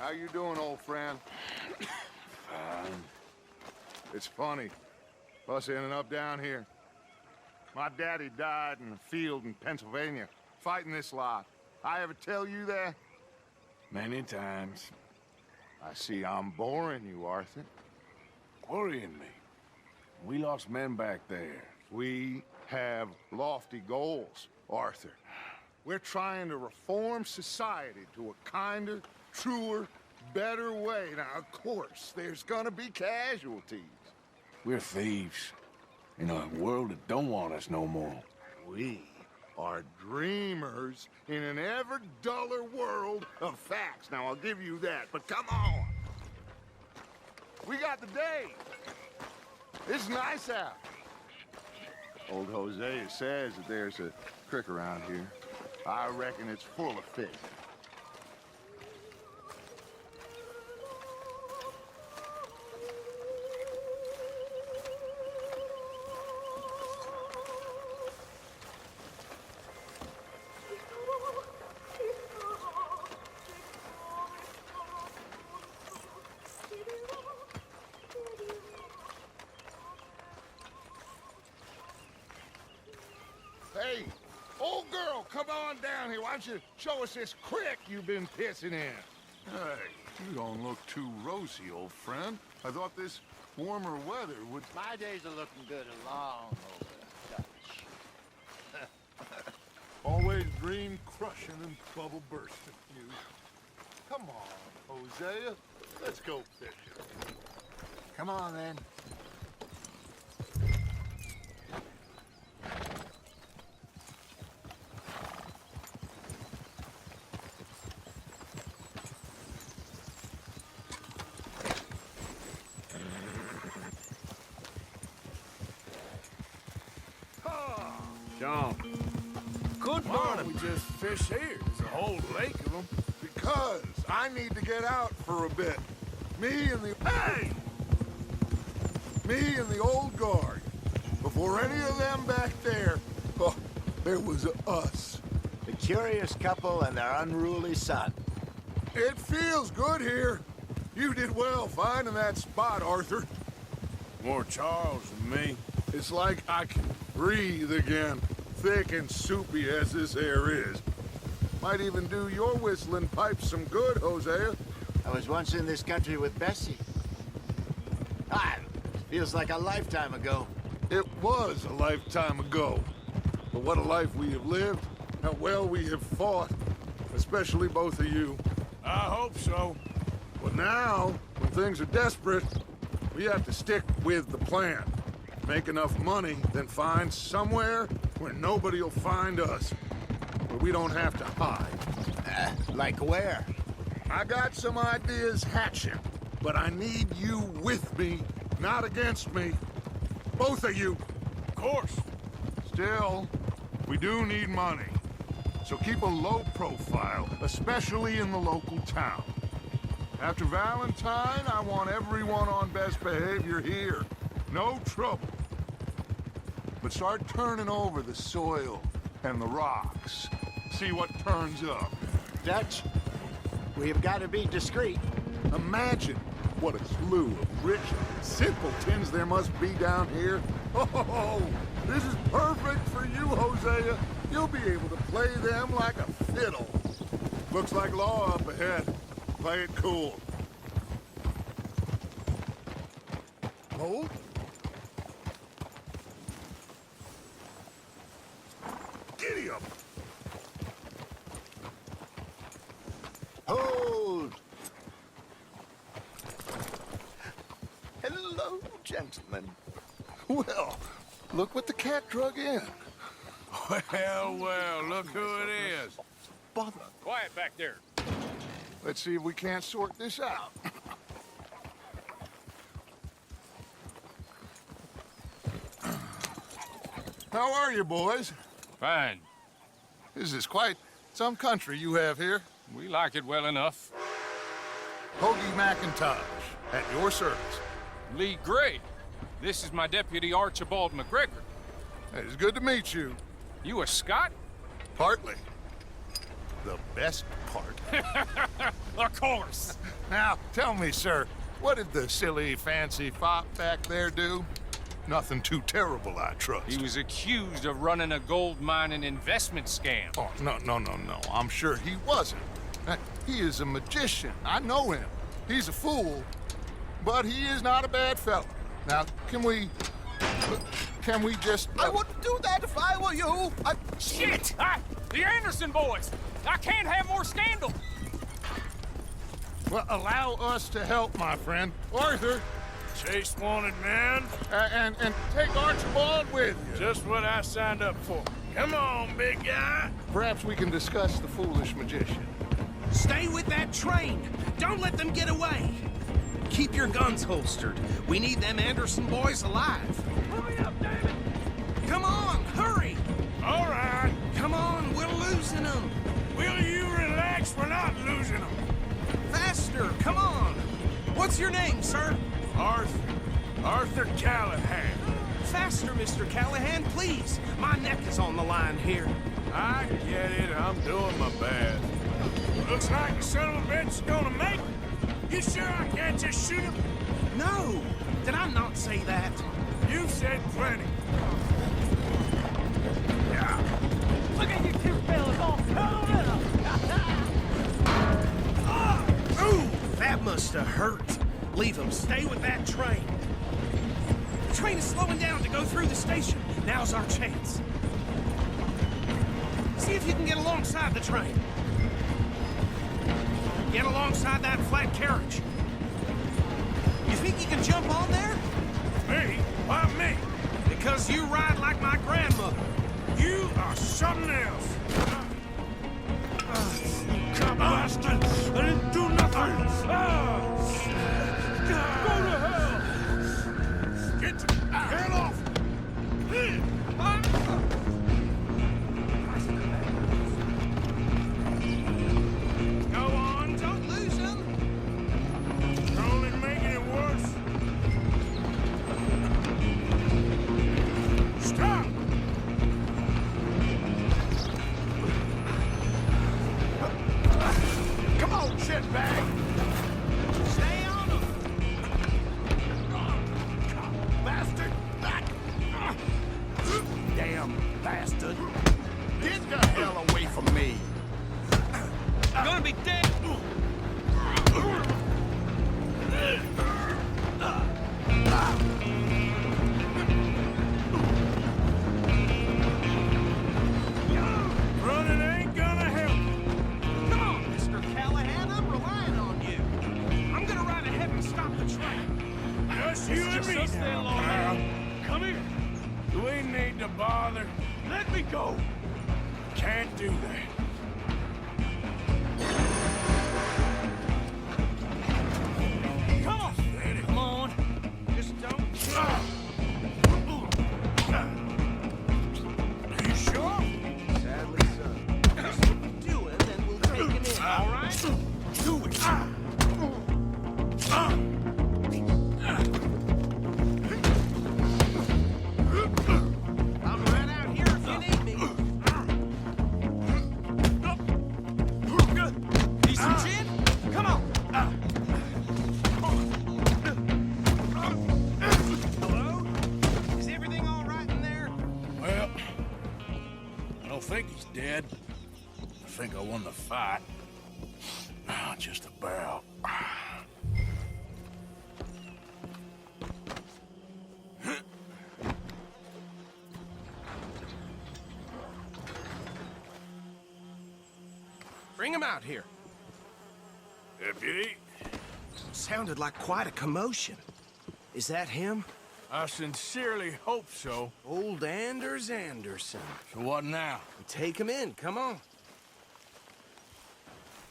How you doing, old friend? Fine. It's funny, us ending up down here. My daddy died in the field in Pennsylvania, fighting this lot. I ever tell you that? Many times. I see I'm boring you, Arthur. Worrying me. We lost men back there. We have lofty goals, Arthur. We're trying to reform society to a kinder, truer, better way. Now, of course, there's gonna be casualties. We're thieves. In a world that don't want us no more. We are dreamers in an ever duller world of facts. Now, I'll give you that, but come on. We got the day. It's nice out. Old Hosea says that there's a creek around here. I reckon it's full of fish. Hey, old girl, come on down here. Why don't you show us this creek you've been pissing in? Hey, you don't look too rosy, old friend. I thought this warmer weather would... My days are looking good along over Dutch. Always dream crushing and bubble bursting, you. Come on, Hosea. Let's go fishing. Come on, then. John. Good morning. We just fish here. There's a whole lake of them. Because I need to get out for a bit. Me and the... Hey! Me and the old guard. Before any of them back there, oh, there was us. The curious couple and their unruly son. It feels good here. You did well finding that spot, Arthur. More Charles than me. It's like I can breathe again, thick and soupy as this air is. Might even do your whistling pipes some good, Hosea. I was once in this country with Bessie. Feels like a lifetime ago. It was a lifetime ago. But what a life we have lived, how well we have fought, especially both of you. I hope so. But now, when things are desperate, we have to stick with the plan. Make enough money, then find somewhere where nobody will find us. Where we don't have to hide. Like where? I got some ideas hatching, but I need you with me, not against me. Both of you. Of course. Still, we do need money. So keep a low profile, especially in the local town. After Valentine, I want everyone on best behavior here. No trouble. But start turning over the soil and the rocks. See what turns up. Dutch, we've got to be discreet. Imagine what a slew of rich simpletons there must be down here. Oh, this is perfect for you, Hosea. You'll be able to play them like a fiddle. Looks like law up ahead. Play it cool. Hold. Giddy up. Hold! Hello, gentlemen. Well, look what the cat drug in. Well, look who it is. Bother. Quiet back there. Let's see if we can't sort this out. How are you, boys? Fine. This is quite some country you have here. We like it well enough. Hoagie McIntosh, at your service. Lee Gray. This is my deputy Archibald McGregor. It's good to meet you. You a Scot? Partly. the best part. Of course. Now, tell me, sir, what did the silly, fancy fop back there do? Nothing too terrible, I trust. He was accused of running a gold mine and investment scam. Oh, no. I'm sure he wasn't. He is a magician. I know him. He's a fool, but he is not a bad fellow. Now, can we just... I wouldn't do that if I were you. Shit! The Anderson boys! I can't have more scandal! Well, allow us to help, my friend. Arthur, Chase wanted man. and take Archibald with you. Just what I signed up for. Come on, big guy. Perhaps we can discuss the foolish magician. Stay with that train. Don't let them get away. Keep your guns holstered. We need them Anderson boys alive. Hurry up, David. Come on, hurry. All right. Come on, we're losing them. Will you relax? We're not losing them. Faster, come on. What's your name, sir? Arthur Callahan. Faster, Mr. Callahan, please. My neck is on the line here. I get it. I'm doing my best. Looks like the son of a bitch is gonna make it. You sure I can't just shoot him? No, did I not say that? You said plenty. Look at you two fellas all curled up! Ooh, that must have hurt. Leave them. Stay with that train. The train is slowing down to go through the station. Now's our chance. See if you can get alongside the train. Get alongside that flat carriage. You think you can jump on there? Me? Why me? Because you ride like my grandmother. You are something else. Cop bastard! I didn't do nothing! Go to hell! Get the hell off! Go on, don't lose them. You're only making it worse. Stop! Come on, shitbag! Stay on them. Bastard! Back! Damn bastard. Get the hell away from me! I'm gonna be dead! Running ain't gonna help. Come on, Mr. Callahan, I'm relying on you. I'm gonna ride ahead and stop the train. Just you and me now. Come here! Do we need to bother? Let me go! Can't do that. Come on! Come on! Just don't. Are you sure? Sadly so. Just do it, then we'll take him in, all right? Do it. I'm right out here if you need me. Need some gin? Come on. Hello? Is everything all right in there? Well, I don't think he's dead. I think I won the fight. Just about. Bring him out here. Deputy, Sounded like quite a commotion. Is that him? I sincerely hope so. Old Anders Anderson. So what now? Take him in, come on.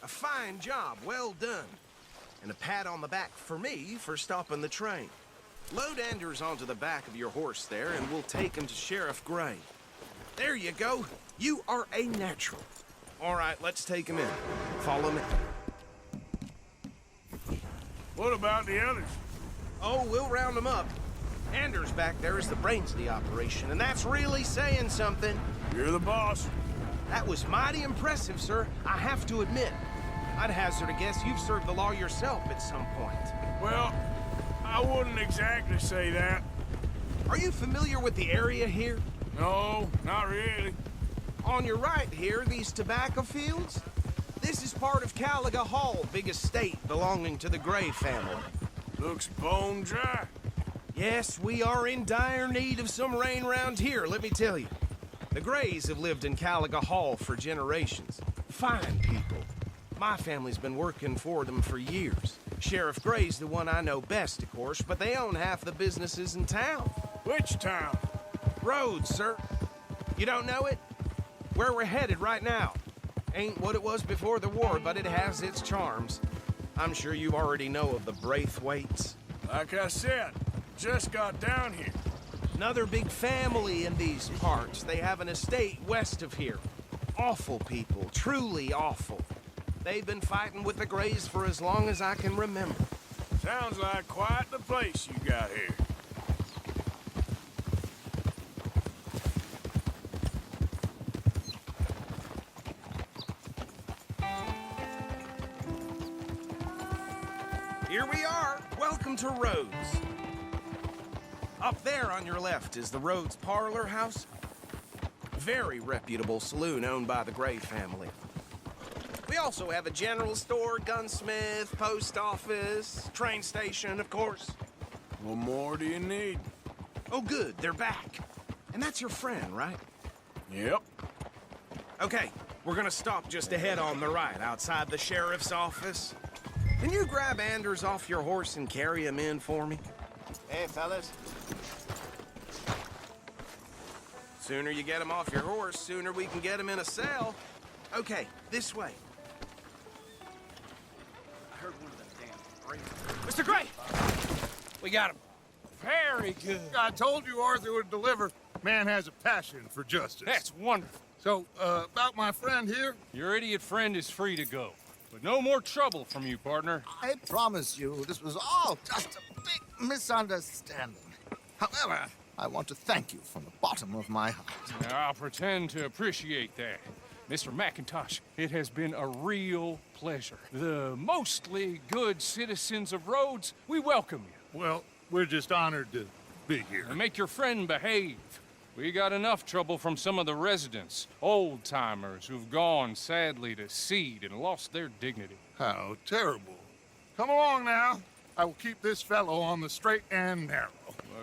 A fine job, well done. And a pat on the back for me for stopping the train. Load Anders onto the back of your horse there, and we'll take him to Sheriff Gray. There you go. You are a natural. All right, let's take him in. Follow me. What about the others? Oh, we'll round them up. Anders back there is the brains of the operation, and that's really saying something. You're the boss. That was mighty impressive, sir. I have to admit. I'd hazard a guess you've served the law yourself at some point. Well, I wouldn't exactly say that. Are you familiar with the area here? No, not really. On your right here, these tobacco fields? This is part of Caliga Hall, big estate belonging to the Gray family. Looks bone dry. Yes, we are in dire need of some rain round here, let me tell you. The Grays have lived in Caliga Hall for generations. Fine people. My family's been working for them for years. Sheriff Gray's the one I know best, of course, but they own half the businesses in town. Which town? Rhodes, sir. You don't know it? Where we're headed right now. Ain't what it was before the war, but it has its charms. I'm sure you already know of the Braithwaites. Like I said, just got down here. Another big family in these parts. They have an estate west of here. Awful people, truly awful. They've been fighting with the Grays for as long as I can remember. Sounds like quite the place you got here. Here we are. Welcome to Rhodes. Up there on your left is the Rhodes Parlor House. Very reputable saloon owned by the Gray family. We also have a general store, gunsmith, post office, train station, of course. What more do you need? Oh, good, they're back. And that's your friend, right? Yep. Okay, we're gonna stop just ahead on the right, outside the sheriff's office. Can you grab Anders off your horse and carry him in for me? Hey, fellas. Sooner you get him off your horse, sooner we can get him in a cell. Okay, this way. I heard one of them damn Mr. Gray! We got him. Very good. I told you Arthur would deliver. Man has a passion for justice. That's wonderful. So, about my friend here, Your idiot friend is free to go. But no more trouble from you, partner. I promise you, this was all just a big misunderstanding. However, I want to thank you from the bottom of my heart. Now, I'll pretend to appreciate that. Mr. McIntosh, it has been a real pleasure. The mostly good citizens of Rhodes, we welcome you. well, we're just honored to be here. And make your friend behave. We got enough trouble from some of the residents, old-timers who've gone, sadly, to seed and lost their dignity. How terrible. Come along now. I will keep this fellow on the straight and narrow.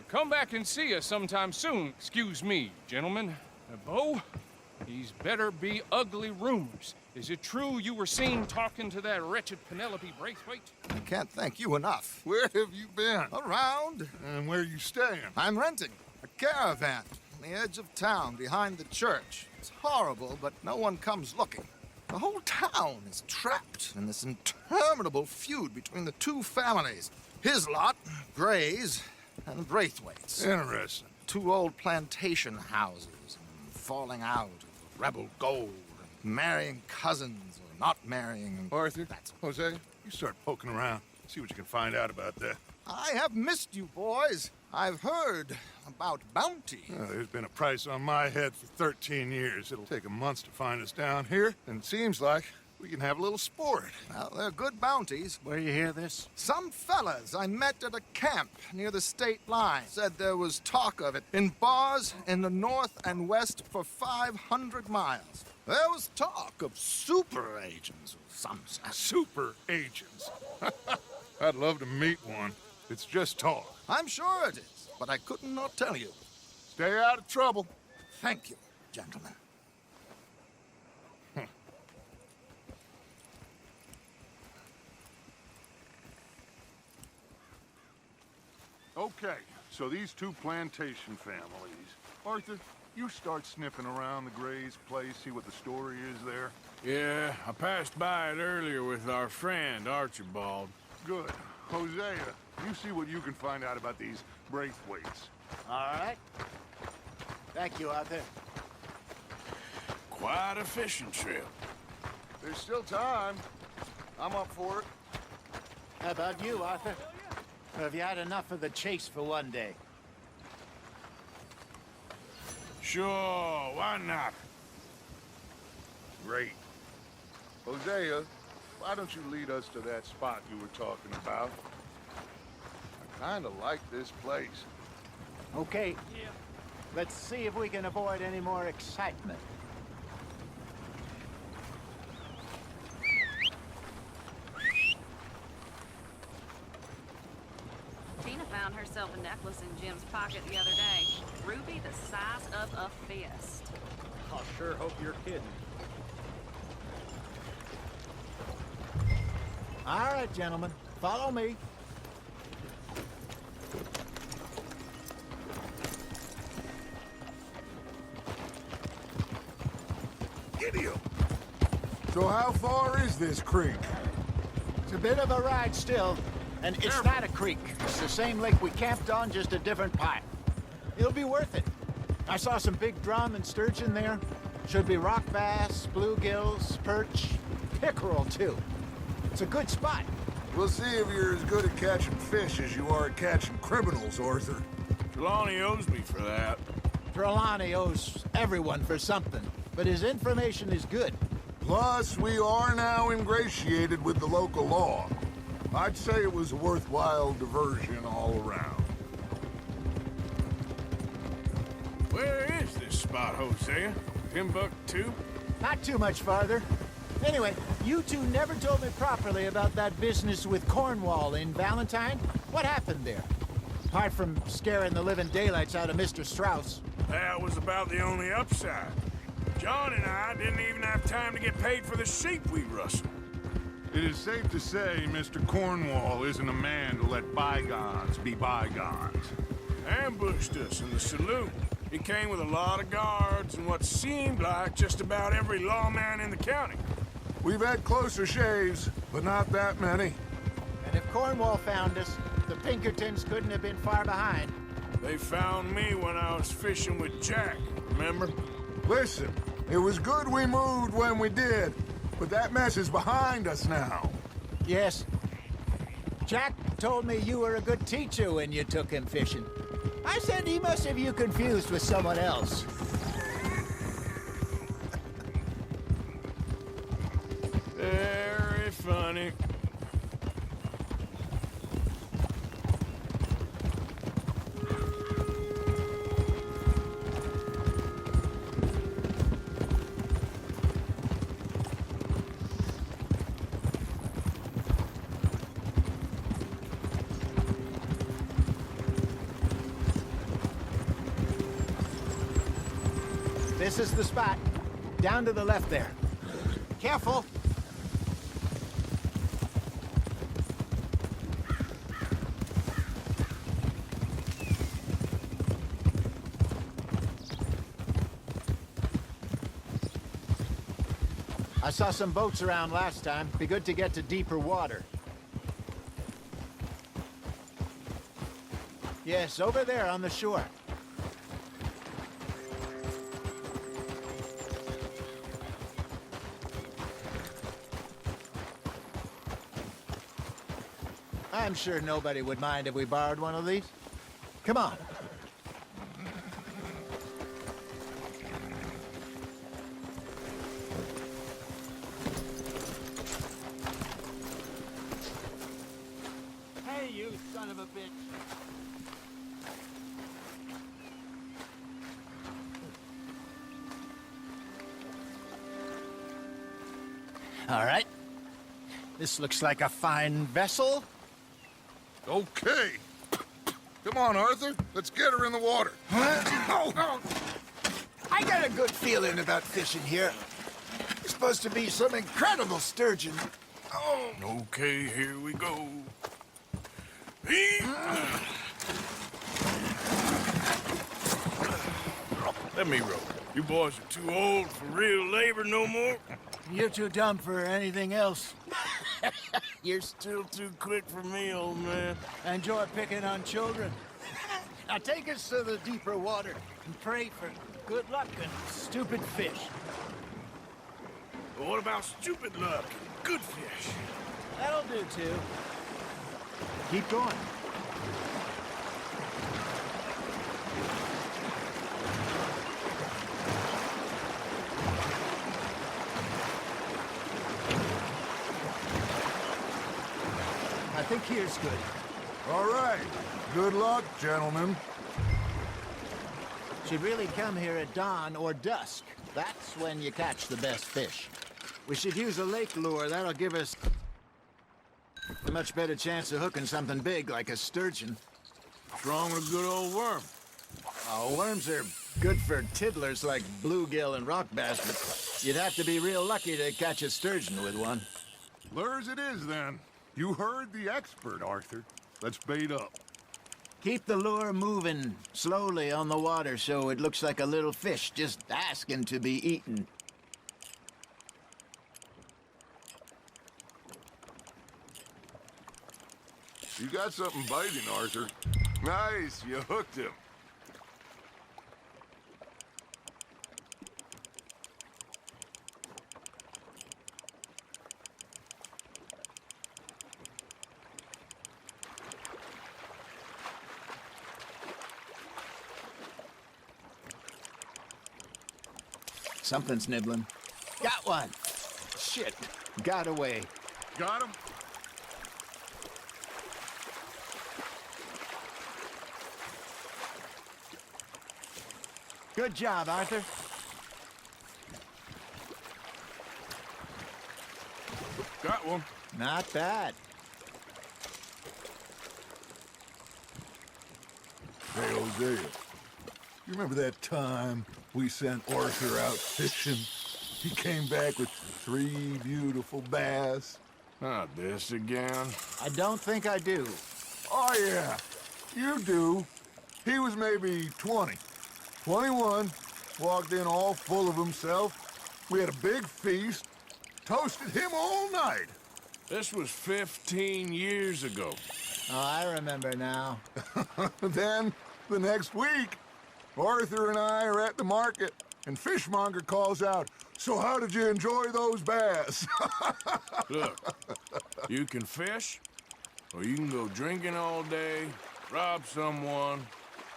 Come back and see us sometime soon. Excuse me, gentlemen. Bo, these better be ugly rumors. Is it true you were seen talking to that wretched Penelope Braithwaite? I can't thank you enough. Where have you been? Around, And where you staying? I'm renting a caravan on the edge of town behind the church. It's horrible, but no one comes looking. The whole town is trapped in this interminable feud between the two families. His lot, Gray's, and Braithwaite's. Interesting. Two old plantation houses, and falling out of rebel gold, and marrying cousins or not marrying. And Arthur, That's Hosea, you start poking around. See what you can find out about that. I have missed you, boys. I've heard about bounty. There's been a price on my head for 13 years. It'll take 'em months to find us down here, and it seems like we can have a little sport. Well, they're good bounties. Where you hear this? Some fellas I met at a camp near the state line said there was talk of it in bars in the north and west for 500 miles. There was talk of super agents of some sort. Super agents. I'd love to meet one. It's just talk. I'm sure it is, but I couldn't not tell you. Stay out of trouble. Thank you, gentlemen. Okay, so these two plantation families. Arthur, you start sniffing around the Gray's place, see what the story is there. Yeah, I passed by it earlier with our friend, Archibald. Good. Hosea, you see what you can find out about these Braithwaites. All right. Thank you, Arthur. Quite a fishing trip. There's still time. I'm up for it. How about you, Arthur? Or have you had enough of the chase for one day? Sure, why not? Great. Hosea, why don't you lead us to that spot you were talking about? I kinda like this place. Okay. Yeah. Let's see if we can avoid any more excitement. Tina found herself a necklace in Jim's pocket the other day. Ruby the size of a fist. I sure hope you're kidding. All right, gentlemen. Follow me. Idiot! So how far is this creek? It's a bit of a ride still, and it's not a creek. It's the same lake we camped on, just a different pipe. It'll be worth it. I saw some big drum and sturgeon there. Should be rock bass, bluegills, perch, pickerel too. It's a good spot. We'll see if you're as good at catching fish as you are at catching criminals, Arthur. Trelawny owes me for that. Trelawny owes everyone for something, but his information is good. Plus, we are now ingratiated with the local law. I'd say it was a worthwhile diversion all around. Where is this spot, Hosea? Timbuktu? Not too much farther. Anyway, you two never told me properly about that business with Cornwall in Valentine. What happened there? Apart from scaring the living daylights out of Mr. Strauss. That was about the only upside. John and I didn't even have time to get paid for the sheep we rustled. It is safe to say Mr. Cornwall isn't a man to let bygones be bygones. Ambushed us in the saloon. He came with a lot of guards and what seemed like just about every lawman in the county. We've had closer shaves, but not that many. And if Cornwall found us, the Pinkertons couldn't have been far behind. They found me when I was fishing with Jack, remember? Listen, it was good we moved when we did, but that mess is behind us now. Yes. Jack told me you were a good teacher when you took him fishing. I said he must have you confused with someone else. Very funny. This is the spot. Down to the left there. Careful. I saw some boats around last time. Be good to get to deeper water. Yes, over there on the shore. I'm sure nobody would mind if we borrowed one of these. Come on. Hey, you son of a bitch. All right. This looks like a fine vessel. Okay. Come on, Arthur. Let's get her in the water. Oh. I got a good feeling about fishing here. It's supposed to be some incredible sturgeon. Oh. Okay, here we go. Let me row. You boys are too old for real labor no more. You're too dumb for anything else. You're still too quick for me, old man. Enjoy picking on children. Now take us to the deeper water and pray for good luck and stupid fish. But what about stupid luck and good fish? That'll do, too. Keep going. think here's good. All right. Good luck, gentlemen. Should really come here at dawn or dusk. That's when you catch the best fish. We should use a lake lure. That'll give us a much better chance of hooking something big like a sturgeon. What's wrong with a good old worm? Oh, worms are good for tiddlers like bluegill and rock bass, but you'd have to be real lucky to catch a sturgeon with one. Lures it is, then. You heard the expert, Arthur. Let's bait up. Keep the lure moving slowly on the water so it looks like a little fish just asking to be eaten. You got something biting, Arthur. Nice, you hooked him. Something's nibbling. Got one! Shit, got away. Got him? Good job, Arthur. Got one. Not bad. Hey, Hosea. You remember that time we sent Arthur out fishing? He came back with 3 beautiful bass. Not this again. I don't think I do. Oh, yeah. You do. He was maybe 20. 21. Walked in all full of himself. We had a big feast. Toasted him all night. This was 15 years ago. Oh, I remember now. Then, the next week, Arthur and I are at the market, and Fishmonger calls out, "So how did you enjoy those bass?" Look, you can fish, or you can go drinking all day, rob someone,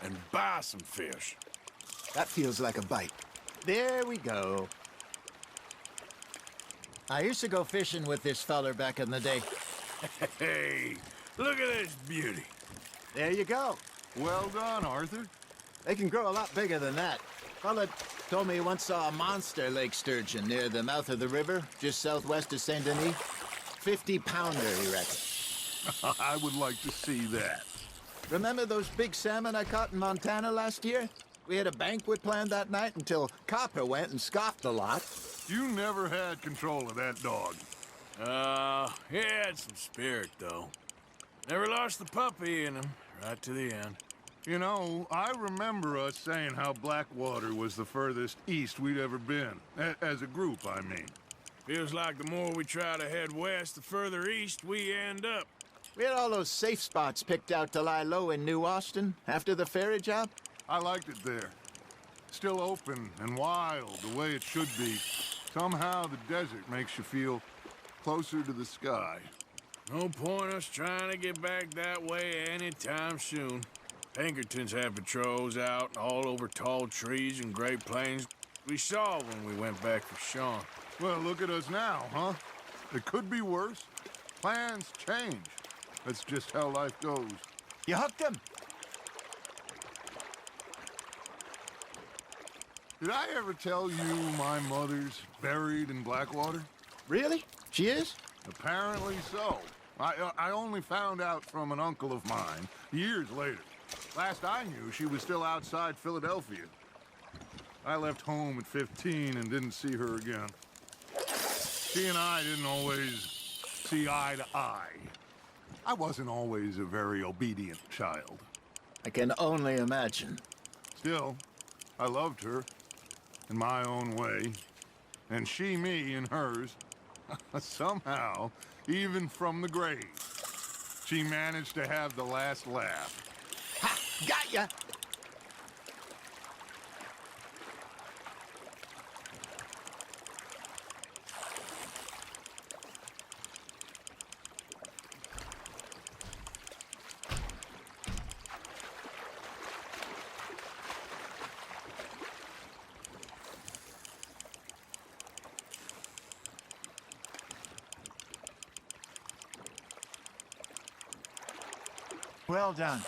and buy some fish. That feels like a bite. There we go. I used to go fishing with this feller back in the day. Hey, look at this beauty. There you go. Well done, Arthur. They can grow a lot bigger than that. Fella told me he once saw a monster lake sturgeon near the mouth of the river, just southwest of Saint Denis. 50-pounder, he reckons. I would like to see that. Remember those big salmon I caught in Montana last year? We had a banquet planned that night until Copper went and scoffed a lot. You never had control of that dog. He had some spirit, though. Never lost the puppy in him, right to the end. You know, I remember us saying how Blackwater was the furthest east we'd ever been. As a group, I mean. Feels like the more we try to head west, the further east we end up. We had all those safe spots picked out to lie low in New Austin after the ferry job. I liked it there. Still open and wild, the way it should be. Somehow the desert makes you feel closer to the sky. No point us trying to get back that way anytime soon. Pinkertons had patrols out all over tall trees and Great Plains. We saw when we went back for Sean. Well, look at us now, huh? It could be worse. Plans change. That's just how life goes. You hooked him. Did I ever tell you my mother's buried in Blackwater? Really? She is? Apparently so. I only found out from an uncle of mine years later. Last I knew, she was still outside Philadelphia. I left home at 15 and didn't see her again. She and I didn't always see eye to eye. I wasn't always a very obedient child. I can only imagine. Still, I loved her in my own way, and she me in hers. Somehow, even from the grave, she managed to have the last laugh. Ha! Got ya! Well done.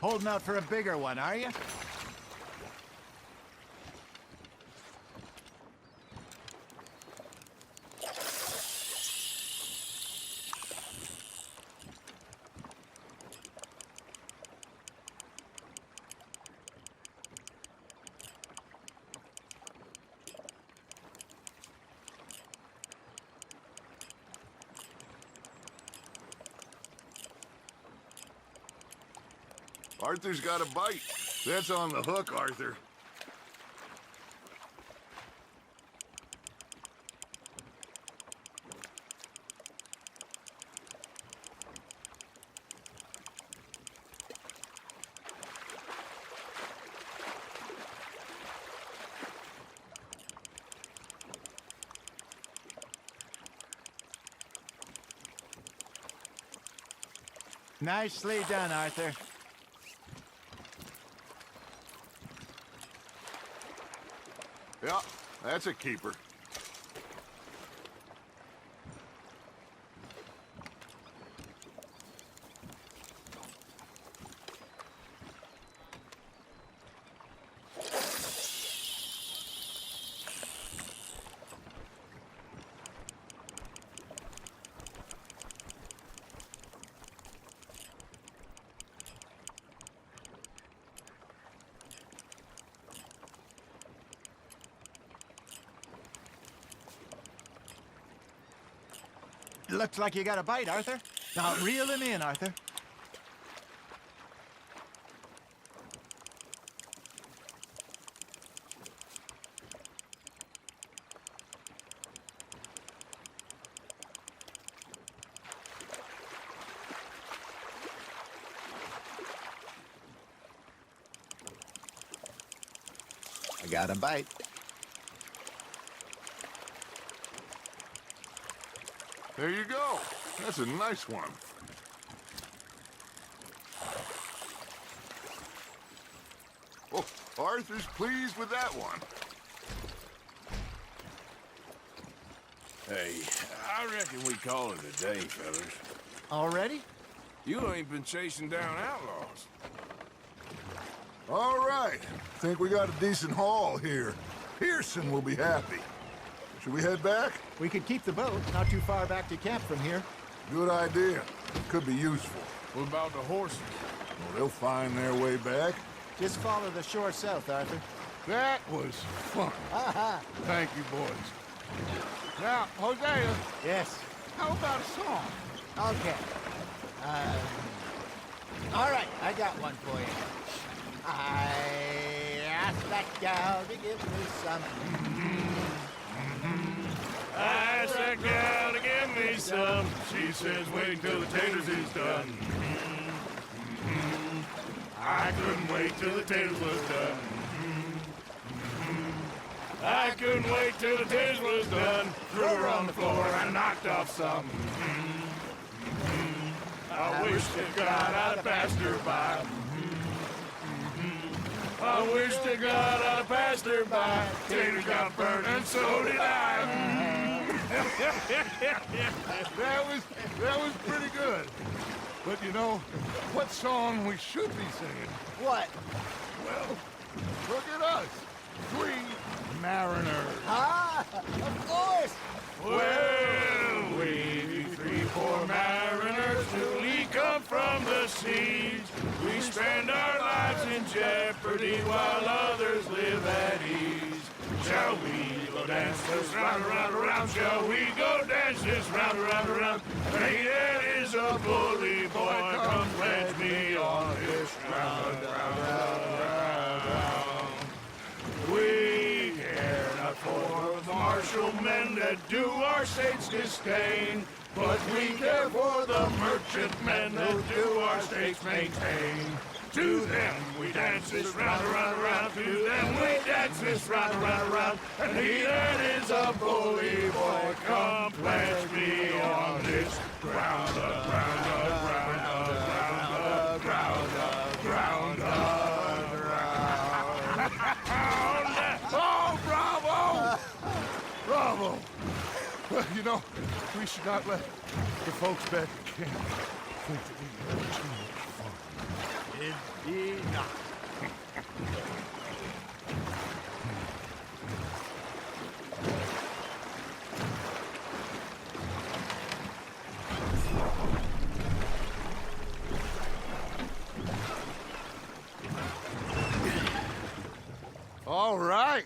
Holding out for a bigger one, are you? Arthur's got a bite. That's on the hook, Arthur. Nicely done, Arthur. Yeah, that's a keeper. Looks like you got a bite, Arthur. Now reel him in, Arthur. I got a bite. There you go. That's a nice one. Oh, Arthur's pleased with that one. Hey, I reckon we call it a day, fellas. Already? You ain't been chasing down outlaws. All right. Think we got a decent haul here. Pearson will be happy. Should we head back? We could keep the boat not too far back to camp from here. Good idea. Could be useful. What about the horses? Well, they'll find their way back. Just follow the shore south, Arthur. That was fun. Thank you, boys. Now, Hosea, Yes. how about a song? Okay. All right, I got one for you. I asked that gal to give me some. I asked that gal to give me some. She says, wait till the taters is done. I couldn't wait till the taters was done. I couldn't wait till the taters was done. Threw her on the floor and knocked off some. I wish to God I'd passed her by. I wish to God I'd passed her by. Taters got burned and so did I. That was pretty good. But you know, what song we should be singing? What? Well, look at us. 3 mariners. Ah, of course. Well, we 3 poor mariners newly come from the seas. We spend our lives in jeopardy while others live at ease. Shall we go dance this round, around, around? Shall we go dance this round, around, around? Hey, that is a bully boy. Come pledge me on this round, round, round, round. We care not for the martial men that do our state's disdain, but we care for the merchant men that do our state's maintain. To them we dance this round, around, around. To them we dance this round, around, around. And he that is a bully boy, come pledge me on this ground, ground, ground, ground, ground, ground, ground. Oh, bravo! Bravo! Well, you know, we should not let the folks back at camp think that we had too much fun. Indeed not. All right.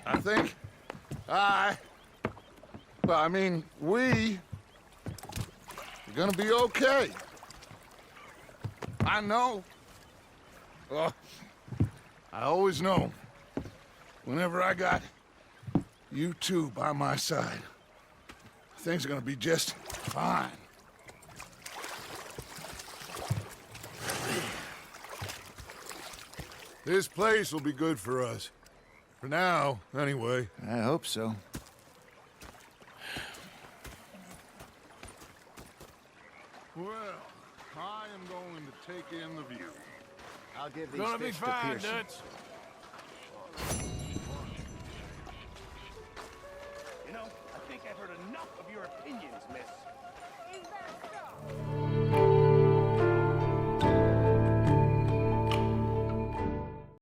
I think we are gonna be okay. I know. I always know. Whenever I got you two by my side, things are gonna be just fine. This place will be good for us. For now, anyway. I hope so. Well, I am going to take in the view. I'll give these Gonna be fish to fine, Pearson. Dutch. You know, I think I've heard enough of your opinions, miss. Is that so?